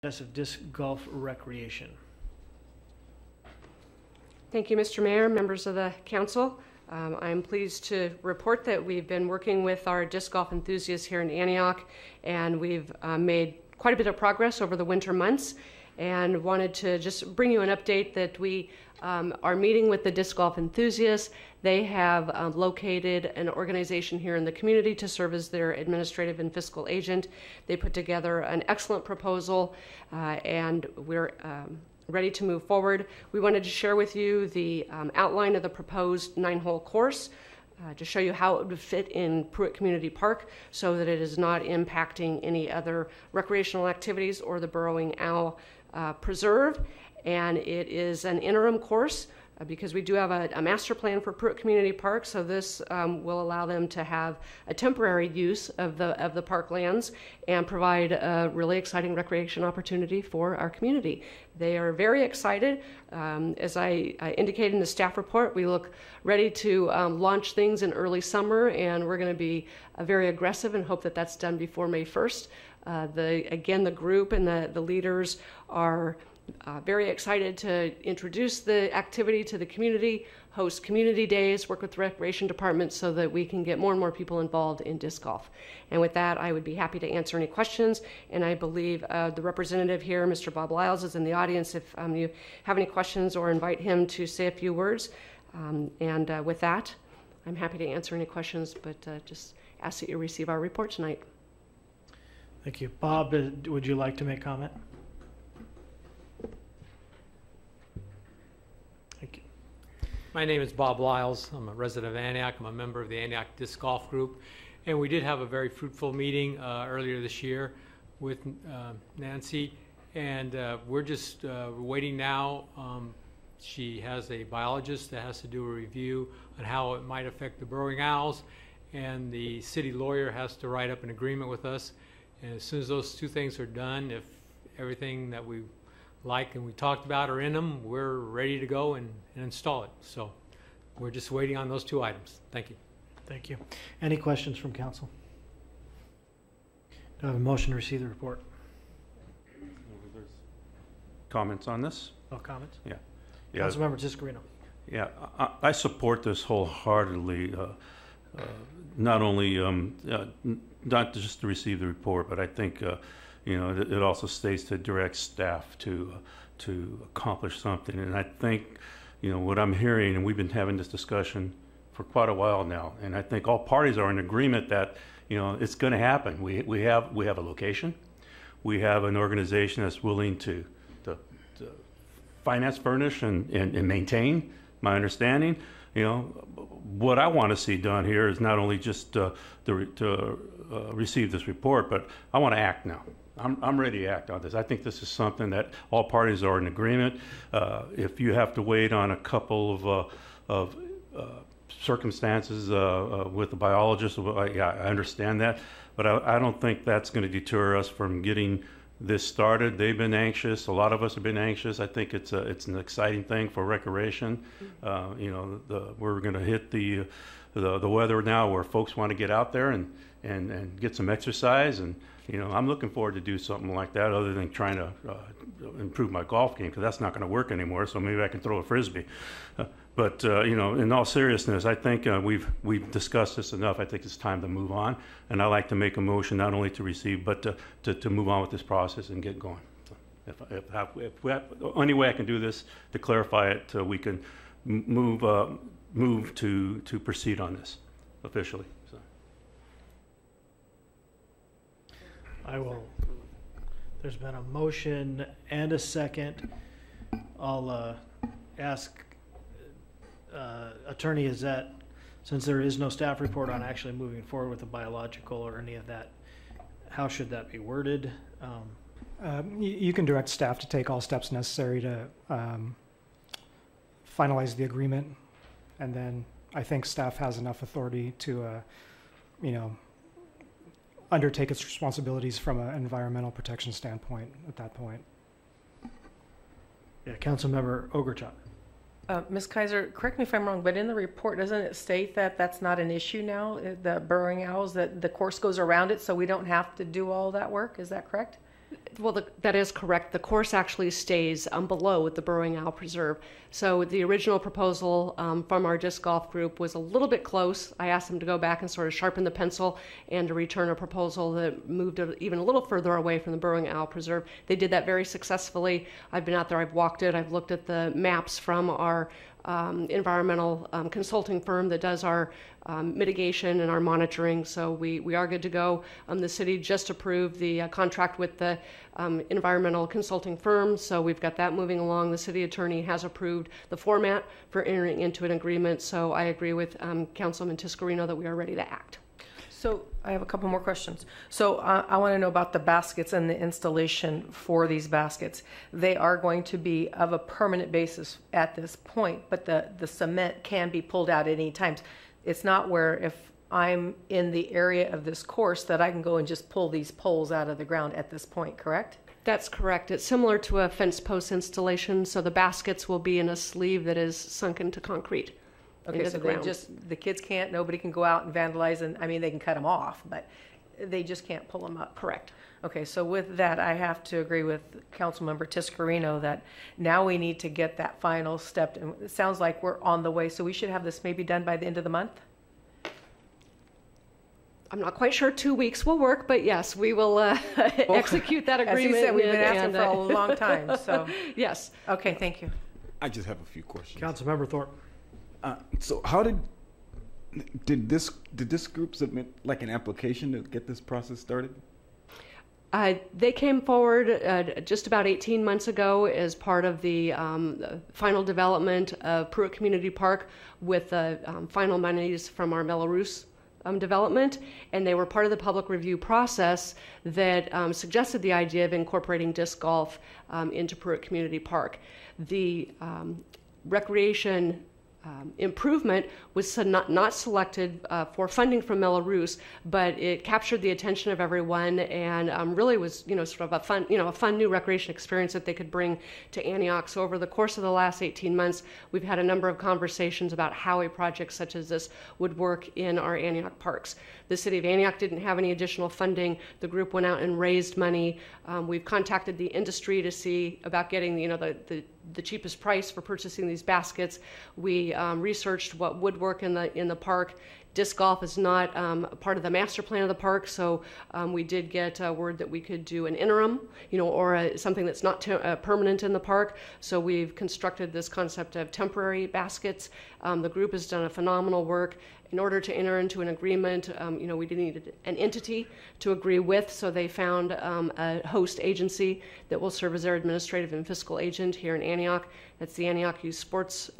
of disc golf recreation. Thank you, Mr. Mayor, members of the council. I'm pleased to report that we've been working with our disc golf enthusiasts here in Antioch, and we've made quite a bit of progress over the winter months, and wanted to just bring you an update that we are meeting with the disc golf enthusiasts. They have located an organization here in the community to serve as their administrative and fiscal agent. They put together an excellent proposal, and we're ready to move forward. We wanted to share with you the outline of the proposed 9-hole course to show you how it would fit in Pruitt Community Park so that it is not impacting any other recreational activities or the Burrowing Owl Preserve. And it is an interim course because we do have a master plan for Pruitt Community Park, so this will allow them to have a temporary use of the parklands and provide a really exciting recreation opportunity for our community. They are very excited. As I indicated in the staff report, we look ready to launch things in early summer, and we're going to be very aggressive and hope that that's done before May 1st. Again, the group and the leaders are very excited to introduce the activity to the community, host community days, work with the recreation department so that we can get more and more people involved in disc golf. And with that, I would be happy to answer any questions. And I believe the representative here, Mr. Bob Lyles, is in the audience if you have any questions, or invite him to say a few words. With that, I'm happy to answer any questions, but just ask that you receive our report tonight. Thank you. Bob, would you like to make comment? Thank you. My name is Bob Lyles. I'm a resident of Antioch. I'm a member of the Antioch Disc Golf Group. And we did have a very fruitful meeting earlier this year with Nancy. And we're just waiting now. She has a biologist that has to do a review on how it might affect the burrowing owls. And the city lawyer has to write up an agreement with us. And as soon as those two things are done, if everything that we like and we talked about are in them, we're ready to go and install it. So we're just waiting on those two items. Thank you. Thank you. Any questions from council? Do I have a motion to receive the report? Comments on this? No comments? Yeah. Councilmember Tiscarino. Yeah, I support this wholeheartedly. Not only not just to receive the report, but I think it also states to direct staff to accomplish something. And I think what I'm hearing, and we've been having this discussion for quite a while now, and I think all parties are in agreement that it's going to happen. We have a location, we have an organization that's willing to finance, furnish, and maintain. My understanding. What I want to see done here is not only just to receive this report, but I want to act now. I'm ready to act on this. I think this is something that all parties are in agreement. If you have to wait on a couple of circumstances with the biologist, yeah, I understand that, but I don't think that's going to deter us from getting this started. They've been anxious. A lot of us have been anxious. I think it's an exciting thing for recreation. We're going to hit the weather now where folks want to get out there and get some exercise. And I'm looking forward to do something like that, other than trying to improve my golf game, because that's not going to work anymore. So maybe I can throw a frisbee. But in all seriousness, I think we've discussed this enough. I think it's time to move on, and I like to make a motion not only to receive, but to move on with this process and get going. So if any way I can do this to clarify it, we can move to proceed on this officially. So. I will. There's been a motion and a second. I'll ask. Attorney, is that, since there is no staff report on actually moving forward with the biological or any of that, how should that be worded? You can direct staff to take all steps necessary to finalize the agreement, and then I think staff has enough authority to, undertake its responsibilities from an environmental protection standpoint at that point. Yeah, Councilmember Ogurchuk. Ms. Kaiser, correct me if I'm wrong, but in the report, doesn't it state that that's not an issue now, the burrowing owls, that the course goes around it, so we don't have to do all that work? Is that correct? Well, that is correct. The course actually stays below the Burrowing Owl Preserve. So the original proposal from our disc golf group was a little bit close. I asked them to go back and sort of sharpen the pencil and to return a proposal that moved it even a little further away from the Burrowing Owl Preserve. They did that very successfully. I've been out there, I've walked it, I've looked at the maps from our environmental consulting firm that does our mitigation and our monitoring, so we are good to go. The city just approved the contract with the environmental consulting firm, so we've got that moving along. The city attorney has approved the format for entering into an agreement, so I agree with Councilman Tiscarino that we are ready to act. So I have a couple more questions. So I want to know about the baskets and the installation for these baskets. They are going to be of a permanent basis at this point, but the cement can be pulled out at any time. It's not where if I'm in the area of this course that I can go and just pull these poles out of the ground at this point, correct? That's correct. It's similar to a fence post installation, so the baskets will be in a sleeve that is sunk into concrete. Okay, so the kids can't, nobody can go out and vandalize, and I mean, they can cut them off, but they just can't pull them up. Correct. Okay, so with that, I have to agree with Councilmember Tiscarino that now we need to get that final step, and it sounds like we're on the way, so we should have this maybe done by the end of the month? I'm not quite sure 2 weeks will work, but yes, we will execute that agreement. As you said, we've been asking for a long time, so. Yes. Okay, thank you. I just have a few questions. Councilmember Thorpe. So how did this group submit like an application to get this process started? They came forward just about 18 months ago as part of the final development of Pruitt Community Park with the final monies from our Melrose development, and they were part of the public review process that suggested the idea of incorporating disc golf into Pruitt Community Park. The recreation improvement was not selected for funding from Melrose, but it captured the attention of everyone and really was, sort of a fun new recreation experience that they could bring to Antioch. So over the course of the last 18 months, we've had a number of conversations about how a project such as this would work in our Antioch parks. The city of Antioch didn't have any additional funding. The group went out and raised money. We've contacted the industry to see about getting, the cheapest price for purchasing these baskets. We researched what would work in the park. Disc golf is not part of the master plan of the park, so we did get word that we could do an interim, or something that's not permanent in the park. So we've constructed this concept of temporary baskets. The group has done a phenomenal work. In order to enter into an agreement, we did need an entity to agree with, so they found a host agency that will serve as their administrative and fiscal agent here in Antioch. That's the Antioch Youth Sports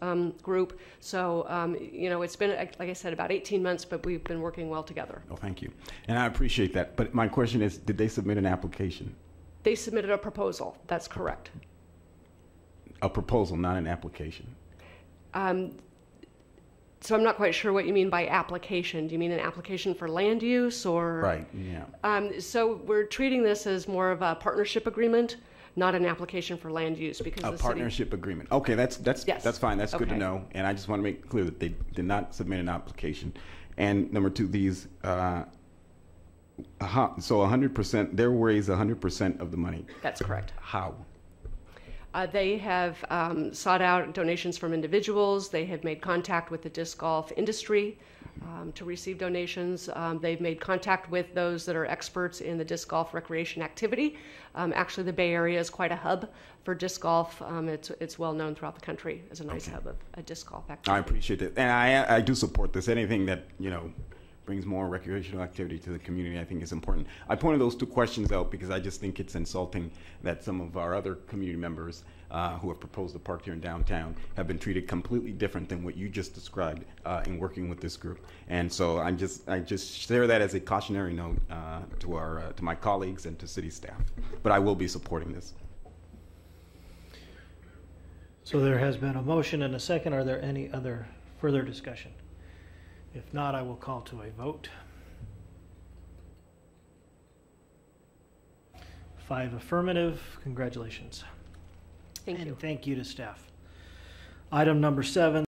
Group. So, it's been, like I said, about 18 months, but we've been working well together. Oh, thank you. And I appreciate that. But my question is, did they submit an application? They submitted a proposal. That's correct. A proposal, not an application. So I'm not quite sure what you mean by application. Do you mean an application for land use or? Right, yeah. So we're treating this as more of a partnership agreement, not an application for land use, because a partnership agreement. Okay, that's yes. That's fine. That's good to Okay. know. And I just want to make clear that they did not submit an application. And number two, these so 100%, they'll raise 100% of the money. That's correct. How? They have sought out donations from individuals. They have made contact with the disc golf industry to receive donations. They've made contact with those that are experts in the disc golf recreation activity. Actually, the Bay Area is quite a hub for disc golf. It's well known throughout the country as a nice hub of a disc golf activity. I appreciate it. And I do support this. Anything that, brings more recreational activity to the community, I think is important. I pointed those two questions out because I just think it's insulting that some of our other community members who have proposed a park here in downtown have been treated completely different than what you just described in working with this group. And so I just share that as a cautionary note to my colleagues and to city staff. But I will be supporting this. So there has been a motion and a second. Are there any other further discussion? If not, I will call to a vote. 5 affirmative. Congratulations. Thank you. And thank you to staff. Item number 7.